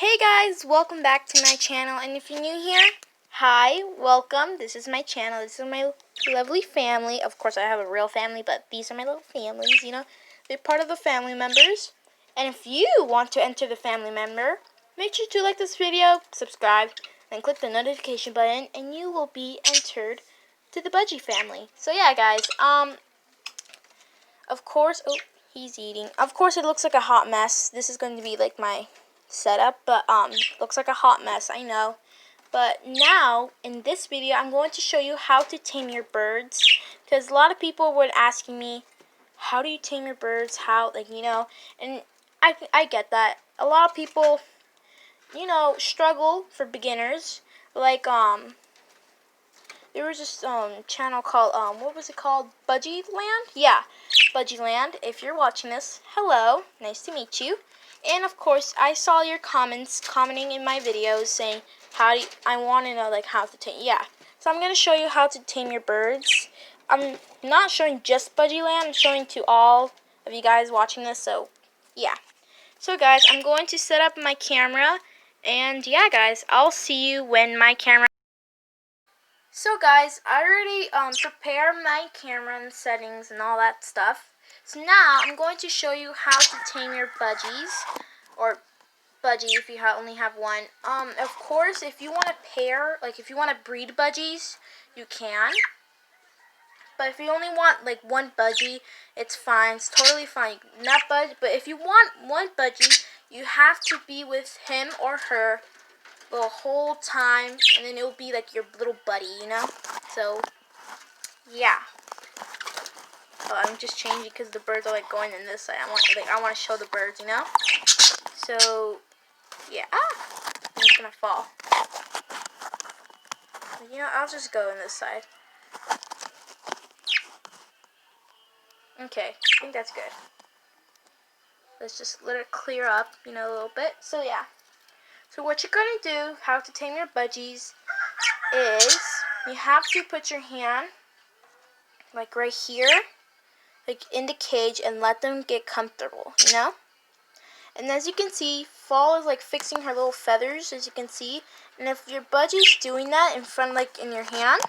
Hey guys, welcome back to my channel, and if you're new here, hi, welcome. This is my channel. This is my lovely family. Of course, I have a real family, but these are my little families, They're part of the family members. And if you want to enter the family member, make sure to like this video, subscribe, and click the notification button, and you will be entered to the Budgie family. So yeah, guys, of course, oh, he's eating. Of course, it looks like a hot mess. This is going to be like my setup, but looks like a hot mess, I know. But now in this video I'm going to show you how to tame your birds, because a lot of people were asking me, how do you tame your birds, and I get that a lot of people struggle for beginners. Like there was this channel called what was it called, Budgie Land? Yeah, Budgie Land. If you're watching this, hello, nice to meet you. And of course, I saw your commenting in my videos saying I want to know like how to tame. Yeah, so I'm gonna show you how to tame your birds. I'm not showing just Budgie Land. I'm showing to all of you guys watching this. So yeah. So guys, I'm going to set up my camera, and yeah, guys, I'll see you when my camera. So guys, I already prepared my camera and settings and all that stuff. So now I'm going to show you how to tame your budgies, or budgie if you only have one. Of course, if you want to pair, like if you want to breed budgies, you can. But if you only want like one budgie, it's fine. It's totally fine. Not budgie, but if you want one budgie, you have to be with him or her the whole time, and then it'll be like your little buddy, So yeah. Oh, I'm just changing because the birds are like going in this side. I want to show the birds, So yeah. I'm just gonna fall. I'll just go in this side. Okay, I think that's good. Let's just let it clear up, a little bit. So yeah. So what you're gonna do, how to tame your budgies, is you have to put your hand like right here, like in the cage, and let them get comfortable, And as you can see, Fall is like fixing her little feathers, as you can see. And if your budgie's doing that in front, like in your hand,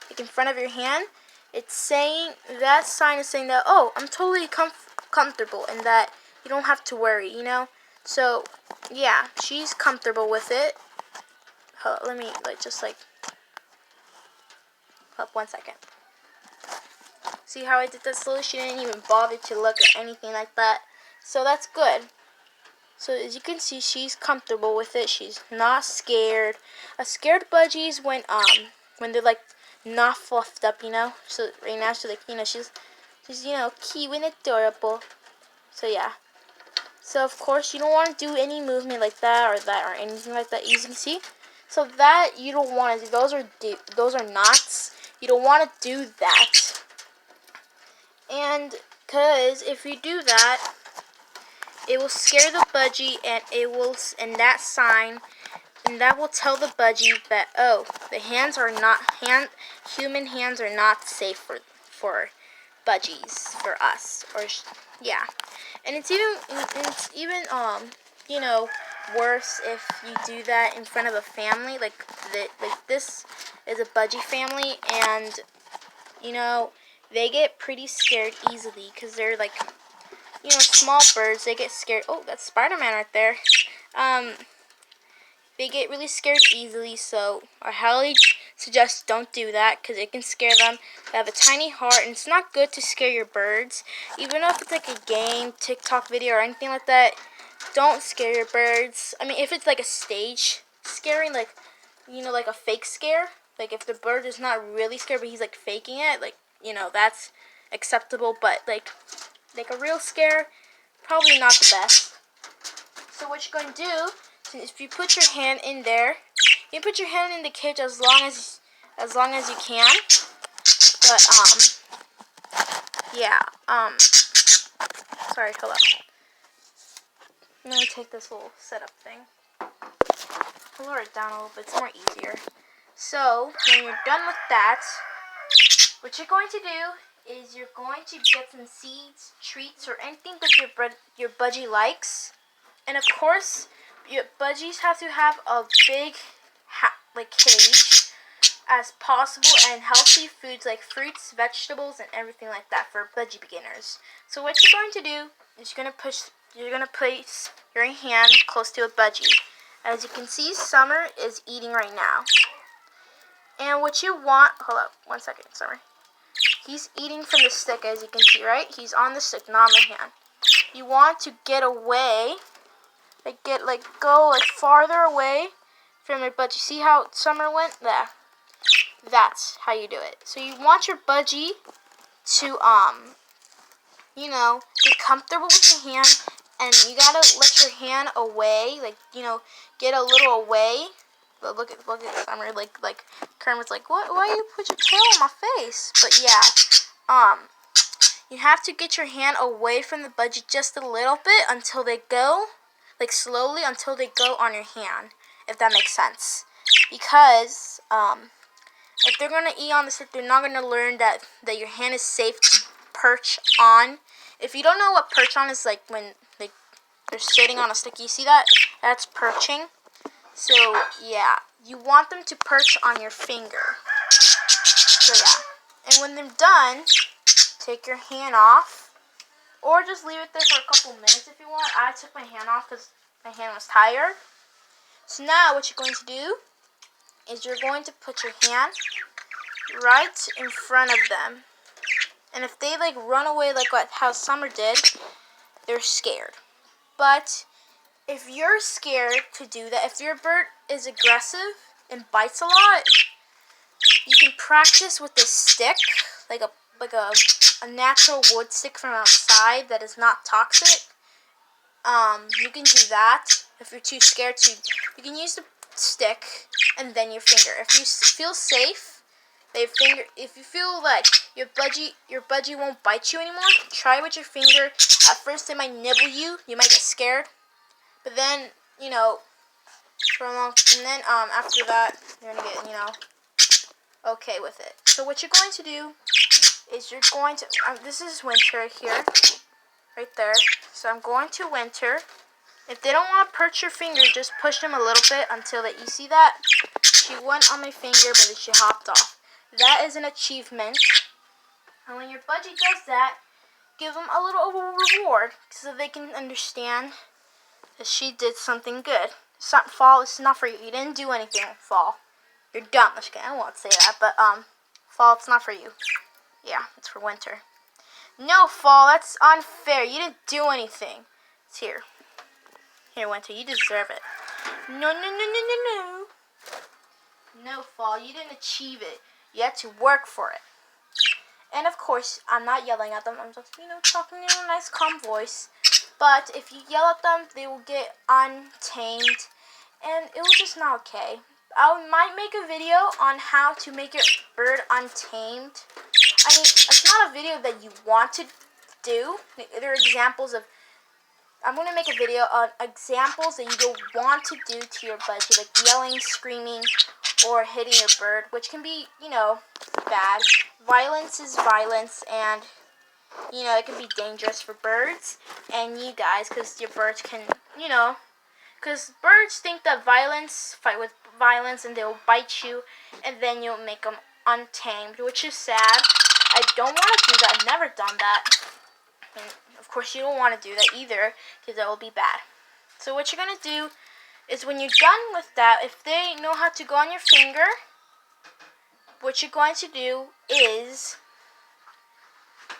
like in front of your hand, it's saying, that sign is saying that, oh, I'm totally comfortable, and that you don't have to worry, So yeah, she's comfortable with it. Hold on, let me hold up 1 second. See how I did that slowly? She didn't even bother to look or anything like that. So that's good. So as you can see, she's comfortable with it. She's not scared. A scared budgie's when they're like not fluffed up, So right now she's like, she's cute and adorable. So yeah. So of course you don't want to do any movement like that or anything like that. You can see. So that you don't want to do. Those are knots. You don't want to do that. And because if you do that, it will scare the budgie, and that will tell the budgie that, oh, human hands are not safe for budgies, for us, or yeah. And it's even worse if you do that in front of a family, like this is a budgie family, and they get pretty scared easily because they're like, small birds. They get scared. Oh, that's Spider-Man right there. They get really scared easily, so I highly suggest don't do that because it can scare them. They have a tiny heart, and it's not good to scare your birds. Even if it's like a game, TikTok video, or anything like that, don't scare your birds. I mean, if it's like a stage scaring, like, like a fake scare, like if the bird is not really scared but he's like faking it, like, that's acceptable, but like a real scare, probably not the best. So what you're going to do, if you put your hand in there, you put your hand in the cage as long as you can. But yeah, sorry, hold up. Let me take this little setup thing. I'll lower it down a little bit, it's more easier. So when you're done with that, what you're going to do is you're going to get some seeds, treats, or anything that your budgie likes. And of course, budgies have to have a big cage as possible, and healthy foods like fruits, vegetables, and everything like that for budgie beginners. So what you're going to do is you're going to place your hand close to a budgie. As you can see, Summer is eating right now. And what you want, hold up, 1 second, Summer. He's eating from the stick, as you can see, right? He's on the stick, not on my hand. You want to get away, go farther away from your budgie. See how Summer went? There. That's how you do it. So you want your budgie to, get comfortable with your hand, and you gotta let your hand away, get a little away. But look at Summer, like Kermit's like, what? Why you put your tail on my face? But yeah, you have to get your hand away from the budgie just a little bit until they go, slowly until they go on your hand, if that makes sense. Because if they're gonna eat on the stick, they're not gonna learn that your hand is safe to perch on. If you don't know what perch on is, like when they're sitting on a stick, you see that? That's perching. So yeah, you want them to perch on your finger. So yeah, and when they're done, take your hand off, or just leave it there for a couple minutes if you want. I took my hand off because my hand was tired. So now what you're going to do is you're going to put your hand right in front of them. And if they run away how Summer did, they're scared. But if you're scared to do that, if your bird is aggressive and bites a lot, you can practice with this stick, like a natural wood stick from outside that is not toxic. You can do that. If you're too scared to, you can use the stick and then your finger. If you feel safe, if you feel like your budgie won't bite you anymore, try with your finger. At first, it might nibble you. You might get scared, but then for a long, and then after that, you're gonna get okay with it. So what you're going to do is you're going to. This is Winter here, right there. So I'm going to Winter. If they don't want to perch your finger, just push them a little bit until you see that she went on my finger, but then she hopped off. That is an achievement. And when your budgie does that, give them a little reward so they can understand that she did something good. Fall, it's not for you. You didn't do anything, Fall. You're dumb. I won't say that, but Fall, it's not for you. Yeah, it's for Winter. No, Fall, that's unfair. You didn't do anything. It's here. Here, Winter, you deserve it. No. No, Fall, you didn't achieve it. You had to work for it. And of course, I'm not yelling at them. I'm just, talking in a nice, calm voice. But if you yell at them, they will get untamed. And it was just not okay. I might make a video on how to make your bird untamed. I mean, it's not a video that you want to do. There are examples of... I'm going to make a video on examples that you don't want to do to your budgie, like yelling, screaming, or hitting your bird, which can be, bad. Violence is violence, and, it can be dangerous for birds and you guys, because your birds can, because birds think that fight with violence, and they'll bite you, and then you'll make them untamed, which is sad. I don't want to do that. I've never done that. And of course, you don't want to do that either, because that will be bad. So what you're going to do is when you're done with that, if they know how to go on your finger, what you're going to do is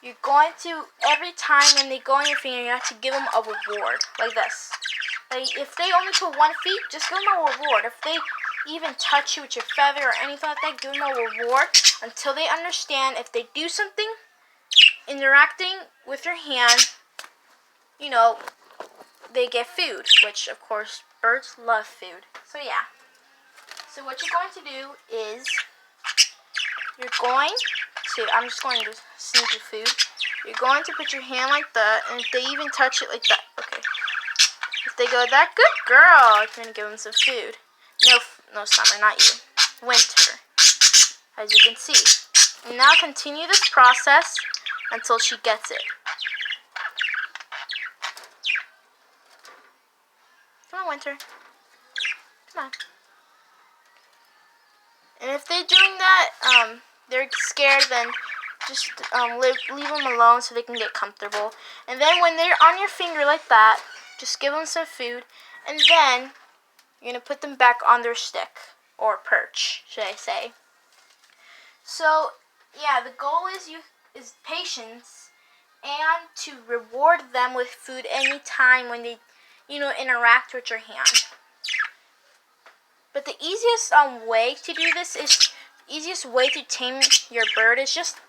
you're going to, every time when they go on your finger, you have to give them a reward, like this. Like if they only put 1 feet, just give them a reward. If they even touch you with your feather or anything like that, give them a reward until they understand. If they do something, interacting with your hand, they get food, which of course birds love food. So yeah. So what you're going to do is you're going to, I'm just going to sneak your food. You're going to put your hand like that, and if they even touch it like that, okay. If they go, that good girl, you're going to give them some food. No, Summer, not you. Winter, as you can see. And now continue this process until she gets it. Come on, Winter. Come on. And if they're doing that, they're scared, then just leave them alone so they can get comfortable. And then when they're on your finger like that, just give them some food, and then you're going to put them back on their stick, or perch, should I say. So, yeah, the goal is patience, and to reward them with food anytime when they, interact with your hand. But the easiest way to do this easiest way to tame your bird is just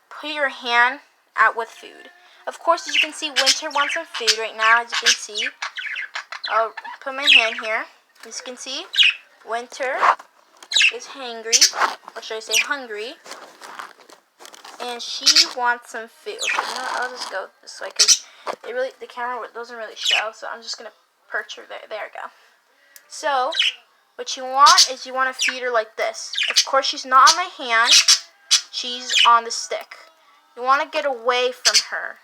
put your hand out with food. Of course, as you can see, Winter wants some food right now, as you can see. I'll put my hand here. As you can see, Winter is hangry, or should I say hungry, and she wants some food. Okay, I'll just go this way because the camera doesn't really show, so I'm just gonna perch her there. There we go. So, what you want is you want to feed her like this. Of course, she's not on my hand. She's on the stick. You want to get away from her,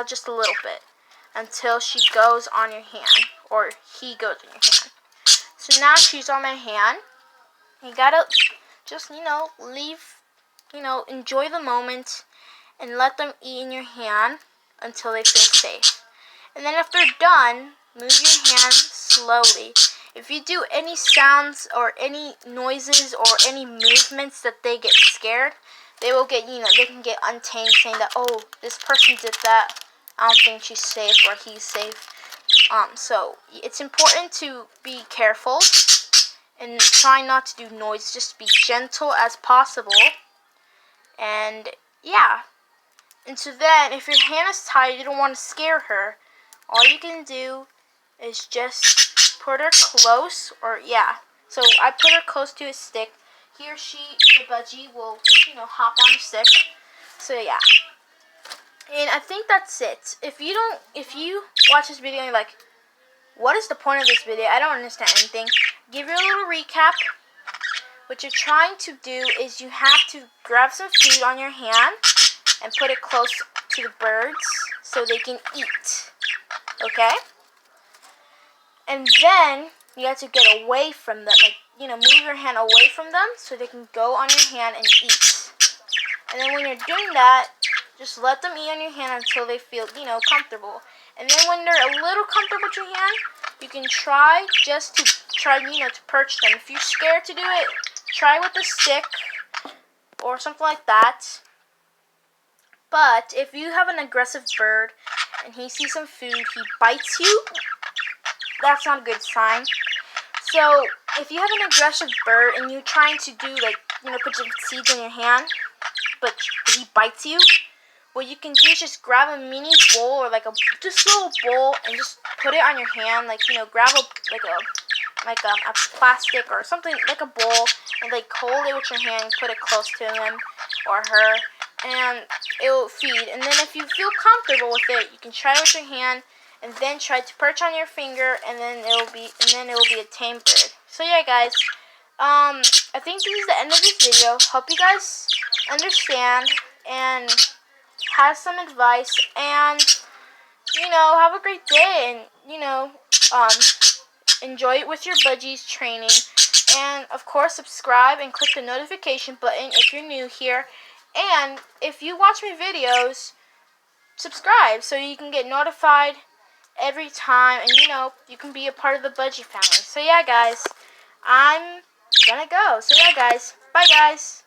just a little bit, until she goes on your hand, or he goes on your hand. So now she's on my hand. You gotta just, leave, enjoy the moment and let them eat in your hand until they feel safe. And then if they're done, move your hand slowly. If you do any sounds or any noises or any movements that they get scared, they will get, they can get untamed, saying that, oh, this person did that. I don't think she's safe or he's safe. So it's important to be careful and try not to do noise. Just be gentle as possible. And yeah. And so then, if your hand is tied, you don't want to scare her. All you can do is just put her close, So I put her close to a stick. He or she, the budgie, will just, hop on the stick. So yeah. And I think that's it. If you watch this video and you're like, what is the point of this video? I don't understand anything. Give you a little recap. What you're trying to do is you have to grab some food on your hand and put it close to the birds so they can eat. Okay? And then you have to get away from them. Move your hand away from them so they can go on your hand and eat. And then when you're doing that, just let them eat on your hand until they feel, comfortable. And then when they're a little comfortable with your hand, you can try to perch them. If you're scared to do it, try with a stick or something like that. But if you have an aggressive bird and he sees some food, he bites you, that's not a good sign. So if you have an aggressive bird and you're trying to do put some seeds in your hand, but he bites you, what you can do is just grab a mini bowl or just a little bowl and just put it on your hand. Grab a plastic or something like a bowl and hold it with your hand and put it close to him or her, and it will feed. And then if you feel comfortable with it, you can try it with your hand and then try to perch on your finger, and then it will be a tame bird. So yeah, guys, I think this is the end of this video. Hope you guys understand and have some advice, and have a great day, and enjoy it with your budgies training. And of course, subscribe and click the notification button if you're new here. And if you watch my videos, subscribe so you can get notified every time, and you can be a part of the Budgie family. So yeah, guys, I'm gonna go. So yeah, guys, bye guys.